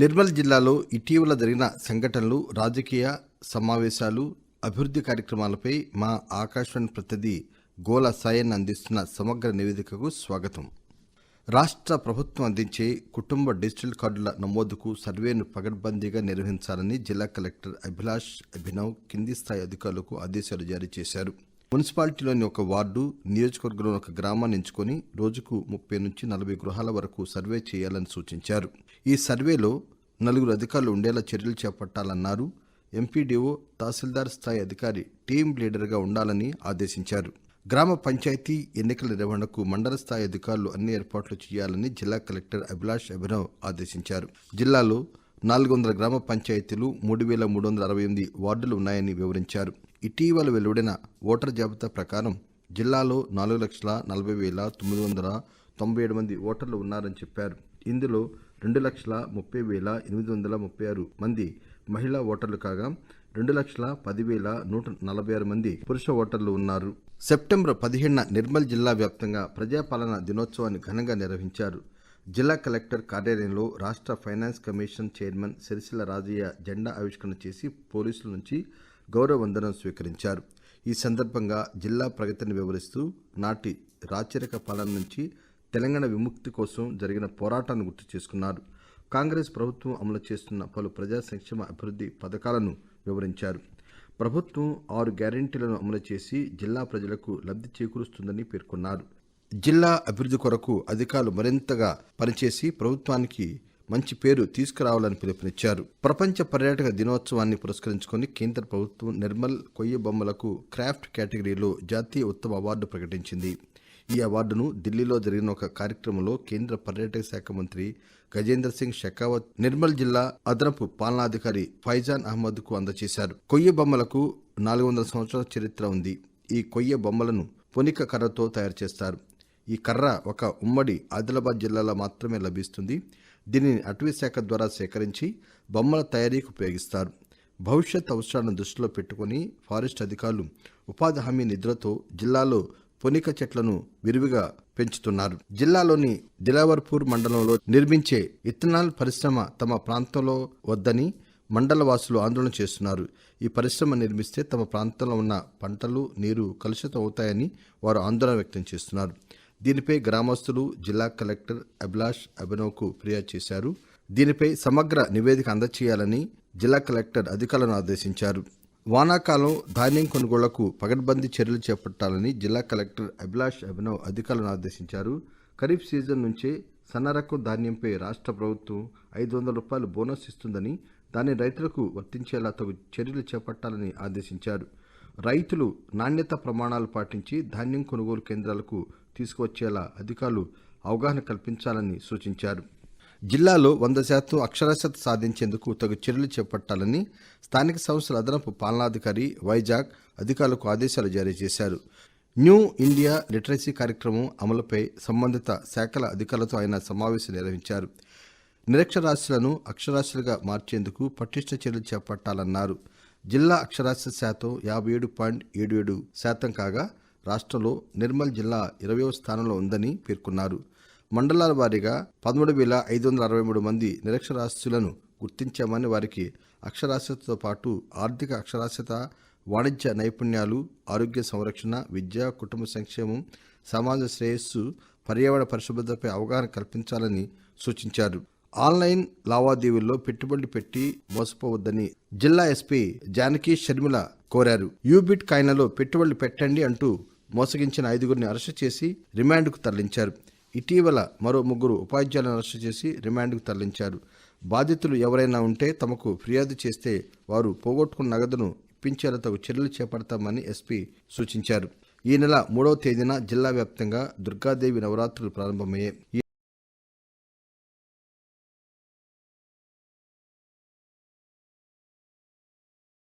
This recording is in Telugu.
నిర్మల్ జిల్లాలో ఇటీవల జరిగిన సంఘటనలు, రాజకీయ సమావేశాలు, అభివృద్ధి కార్యక్రమాలపై మా ఆకాశవాణి ప్రతినిధి గోల సాయన్న అందిస్తున్న సమగ్ర నివేదికకు స్వాగతం. రాష్ట్ర ప్రభుత్వం అందించే కుటుంబ డిజిటల్ కార్డుల నమోదుకు సర్వేను పకడ్బందీగా నిర్వహించాలని జిల్లా కలెక్టర్ అభిలాష్ అభినవ్ కింది స్థాయి అధికారులకు ఆదేశాలు జారీ చేశారు. మున్సిపాలిటీలోని ఒక వార్డు, నియోజకవర్గంలోని ఒక గ్రామాన్ని ఎంచుకొని రోజుకు 30 నుంచి 40 గృహాల వరకు సర్వే చేయాలని సూచించారు. ఈ సర్వేలో 4 అధికారులు ఉండేలా చర్యలు చేపట్టాలన్నారు. ఎంపీడీఓ, తహసీల్దార్ స్థాయి అధికారి టీం లీడర్గా ఉండాలని ఆదేశించారు. గ్రామ పంచాయతీ ఎన్నికల నిర్వహణకు మండల స్థాయి అధికారులు అన్ని ఏర్పాట్లు చేయాలని జిల్లా కలెక్టర్ అభిలాష్ అభినవ్ ఆదేశించారు. జిల్లాలో 400 గ్రామ పంచాయతీలు, 3368 వార్డులు ఉన్నాయని వివరించారు. ఇటీవల వెలువడిన ఓటర్ జాబితా ప్రకారం జిల్లాలో 4,40,997 మంది ఓటర్లు ఉన్నారని చెప్పారు. ఇందులో 2,30,836 మంది మహిళా ఓటర్లు కాగా 2,10,146 మంది పురుష ఓటర్లు ఉన్నారు. సెప్టెంబర్ 17న నిర్మల్ జిల్లా వ్యాప్తంగా ప్రజాపాలన దినోత్సవాన్ని ఘనంగా నిర్వహించారు. జిల్లా కలెక్టర్ కార్యాలయంలో రాష్ట్ర finance commission chairman Sircilla Rajaiah జెండా ఆవిష్కరణ చేసి పోలీసుల నుంచి గౌరవ వందనం స్వీకరించారు. ఈ సందర్భంగా జిల్లా ప్రగతిని వివరిస్తూ నాటి రాచరిక పాలన నుంచి తెలంగాణ విముక్తి కోసం జరిగిన పోరాటాన్ని గుర్తు చేసుకున్నారు. కాంగ్రెస్ ప్రభుత్వం అమలు చేస్తున్న పలు ప్రజా సంక్షేమ అభివృద్ధి పథకాలను వివరించారు. ప్రభుత్వం 6 గ్యారెంటీలను అమలు చేసి జిల్లా ప్రజలకు లబ్ధి చేకూరుస్తుందని పేర్కొన్నారు. జిల్లా అభివృద్ధి కొరకు అధికారులు మరింతగా పనిచేసి ప్రభుత్వానికి మంచి పేరు తీసుకురావాలని పిలుపునిచ్చారు. ప్రపంచ పర్యాటక దినోత్సవాన్ని పురస్కరించుకొని కేంద్ర ప్రభుత్వం నిర్మల్ కొయ్య బొమ్మలకు క్రాఫ్ట్ కేటగిరీలో జాతీయ ఉత్తమ అవార్డు ప్రకటించింది. ఈ అవార్డును ఢిల్లీలో జరిగిన ఒక కార్యక్రమంలో కేంద్ర పర్యాటక శాఖ మంత్రి గజేంద్ర సింగ్ షెకావత్ నిర్మల్ జిల్లా అదనపు పాలనాధికారి ఫైజాన్ అహ్మద్ కు అందజేశారు. కొయ్య బొమ్మలకు 400 సంవత్సరాల చరిత్ర ఉంది. ఈ కొయ్య బొమ్మలను పొనిక కర్రతో తయారు చేస్తారు. ఈ కర్ర ఒక ఉమ్మడి ఆదిలాబాద్ జిల్లాలో మాత్రమే లభిస్తుంది. దీనిని అటవీ శాఖ ద్వారా సేకరించి బొమ్మల తయారీకి ఉపయోగిస్తారు. భవిష్యత్ అవసరాలను దృష్టిలో పెట్టుకుని ఫారెస్ట్ అధికారులు ఉపాధి హామీ నిధులతో జిల్లాలో పొనిక చెట్లను విరివిగా పెంచుతున్నారు. జిల్లాలోని దిలావర్పూర్ మండలంలో నిర్మించే ఇథనాల్ పరిశ్రమ తమ ప్రాంతంలో వద్దని మండల వాసులు ఆందోళన చేస్తున్నారు. ఈ పరిశ్రమ నిర్మిస్తే తమ ప్రాంతంలో ఉన్న పంటలు, నీరు కలుషితం అవుతాయని వారు ఆందోళన వ్యక్తం చేస్తున్నారు. దీనిపై గ్రామస్తులు జిల్లా కలెక్టర్ అభిలాష్ అభినవ్కు ఫిర్యాదు చేశారు. దీనిపై సమగ్ర నివేదిక అందజేయాలని జిల్లా కలెక్టర్ అధికారులను ఆదేశించారు. వానాకాలం ధాన్యం కొనుగోళ్లకు పకడ్బందీ చర్యలు చేపట్టాలని జిల్లా కలెక్టర్ అభిలాష్ అభినవ్ అధికారులను ఆదేశించారు. ఖరీఫ్ సీజన్ నుంచే సన్నరకం ధాన్యంపై రాష్ట్ర ప్రభుత్వం 500 రూపాయలు బోనస్ ఇస్తుందని, దాన్ని రైతులకు వర్తించేలా తగు చర్యలు చేపట్టాలని ఆదేశించారు. రైతులు నాణ్యత ప్రమాణాలు పాటించి ధాన్యం కొనుగోలు కేంద్రాలకు తీసుకువచ్చేలా అధికారులు అవగాహన కల్పించాలని సూచించారు. జిల్లాలో 100% అక్షరాస్యత సాధించేందుకు తగు చర్యలు చేపట్టాలని స్థానిక సంస్థల అదనపు పాలనాధికారి వైజాగ్ అధికారులకు ఆదేశాలు జారీ చేశారు. న్యూ ఇండియా లిటరసీ కార్యక్రమం అమలుపై సంబంధిత శాఖల అధికారులతో ఆయన సమావేశం నిర్వహించారు. నిరక్షరాస్యులను అక్షరాస్యులుగా మార్చేందుకు పటిష్ట చర్యలు చేపట్టాలన్నారు. జిల్లా అక్షరాస్యత శాతం 57.77% కాగా రాష్ట్రంలో నిర్మల్ జిల్లా 20వ స్థానంలో ఉందని పేర్కొన్నారు. మండలాల వారీగా 13,563 మంది నిరక్షరాస్యులను గుర్తించామని, వారికి అక్షరాస్యతతో పాటు ఆర్థిక అక్షరాస్యత, వాణిజ్య నైపుణ్యాలు, ఆరోగ్య సంరక్షణ, విద్య, కుటుంబ సంక్షేమం, సమాజ శ్రేయస్సు, పర్యావరణ పరిశుభ్రతపై అవగాహన కల్పించాలని సూచించారు. ఆన్లైన్ లావాదేవీల్లో పెట్టుబడులు పెట్టి మోసపోవద్దని జిల్లా ఎస్పీ జానకి షర్మిల కోరారు. యూబిట్ కాయిన్లలో పెట్టుబడులు పెట్టండి అంటూ మోసగించిన 5గురిని అరెస్టు చేసి రిమాండ్కు తరలించారు. ఇటీవల మరో 3 ఉపాధ్యాయులను అరెస్టు చేసి రిమాండ్కు తరలించారు. బాధితులు ఎవరైనా ఉంటే తమకు ఫిర్యాదు చేస్తే వారు పోగొట్టుకున్న నగదును ఇప్పించేలా తగు చర్యలు చేపడతామని ఎస్పీ సూచించారు. ఈ నెల 3వ తేదీన జిల్లా వ్యాప్తంగా దుర్గాదేవి నవరాత్రులు ప్రారంభమయ్యాయి.